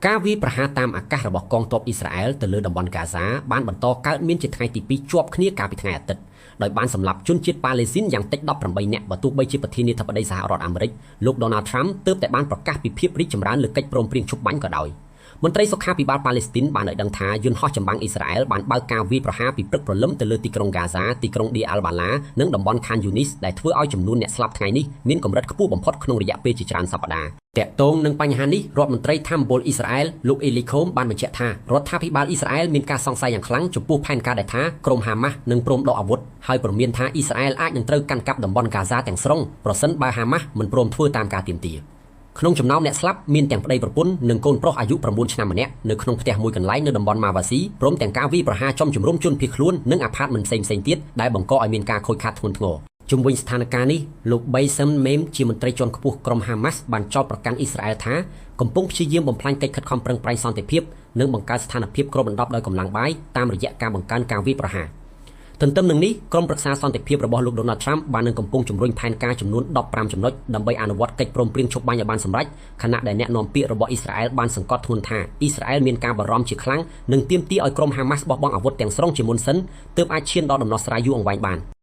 ការវាយប្រហារតាមអាកាសរបស់កងទ័ពអ៊ីស្រាអែលទៅលើតំបន់កាហ្សាបានបន្តកើតមានជាថ្ងៃទី2ជាប់គ្នាកាលពីថ្ងៃអាទិត្យដោយបានសម្លាប់ជនជាតិប៉ាឡេស៊ីនយ៉ាងតិច18នាក់បើទោះបីជាប្រធានាធិបតីសហរដ្ឋអាមេរិកលោក Donald Trump ទើបតែបានប្រកាសពីភាពរីកចម្រើនលើកិច្ចព្រមព្រៀងឈប់បាញ់ក៏ដោយមន្ត្រីសុខាភិបាលប៉ាឡេស្ទីនបានឲ្យដឹងថាយន្តហោះចម្បាំងអ៊ីស្រាអែលបានបើកការវាយប្រហារពីព្រឹកព្រលឹមទៅលើទីក្រុងហ្គាហ្សាទីក្រុងឌីអាល់បាឡានិងតំបន់ខានយូនីសដែលធ្វើឲ្យចំនួនអ្នកស្លាប់ថ្ងៃនេះមានកម្រិតខ្ពស់បំផុតក្នុងរយៈពេលជាច្រើនសប្តាហ៍តាក់ទងនឹងបញ្ហានេះរដ្ឋមន្ត្រីថាមពលអ៊ីស្រាអែលលោកអេលីខូមបានបញ្ជាក់ថារដ្ឋាភិបាលអ៊ីស្រាអែលមានការសង្ស័យយ៉ាងខ្លាំងចំពោះផែនការដែលថាក្រុមហាម៉ាស់នឹងព្រមដកអាវុធហើយព្រមានថាអ៊ីស្រាអែលអាចនឹងត្រូវកាន់កាប់តំបន់ហ្គាហ្សាទាំងស្រុងប្រសិនបើហាម៉ាស់មិនព្រមធ្វើតាមការទាមទារក្នុងចំណោមអ្នកស្លាប់មានទាំងប្តីប្រពន្ធនិងកូនប្រុសអាយុ9ឆ្នាំម្នាក់នៅក្នុងផ្ទះមួយកន្លែងនៅតំបន់ម៉ាវ៉ាស៊ីព្រមទាំងការវាយប្រហារចំជំរុំជនភៀសខ្លួននិងអាផាតមិនផ្សេងទៀតដែលបង្កឲ្យមានការខូចខាតធ្ងន់ធ្ងរជុំវិញស្ថានភាពនេះលោក Bassem Mem ជាមន្ត្រីជាន់ខ្ពស់ក្រុមហាម៉ាស់បានចោទប្រកាន់អ៊ីស្រាអែលថាកំពុងព្យាយាមបំផ្លាញកិច្ចខិតខំប្រឹងប្រែងសន្តិភាពនិងបង្កើតស្ថានភាពគ្របដណ្ដប់ដោយកម្លាំងបាយតាមរយៈការបង្កើនការវាយប្រហារទន្ទឹមនឹងនេះក្រុមប្រឹក្សាសន្តិភាពរបស់លោក Donald Trump បាននឹងកំពុងជំរុញផែនការចំនួន15ចំណុចដើម្បីអនុវត្តកិច្ចព្រមព្រៀងឈប់បាញ់ឲ្យបានសម្រេចខណៈដែលអ្នកនាំពាក្យរបស់អ៊ីស្រាអែលបានសង្កត់ធ្ងន់ថាអ៊ីស្រាអែលមានការបារម្ភជាខ្លាំងនិងទាមទារឲ្យក្រុមហាម៉ាស់បោះបង់អាវុធទាំងស្រុងជាមុនសិនទើបអាចឈានដល់ដំណោះស្រាយយូរអង្វែងបាន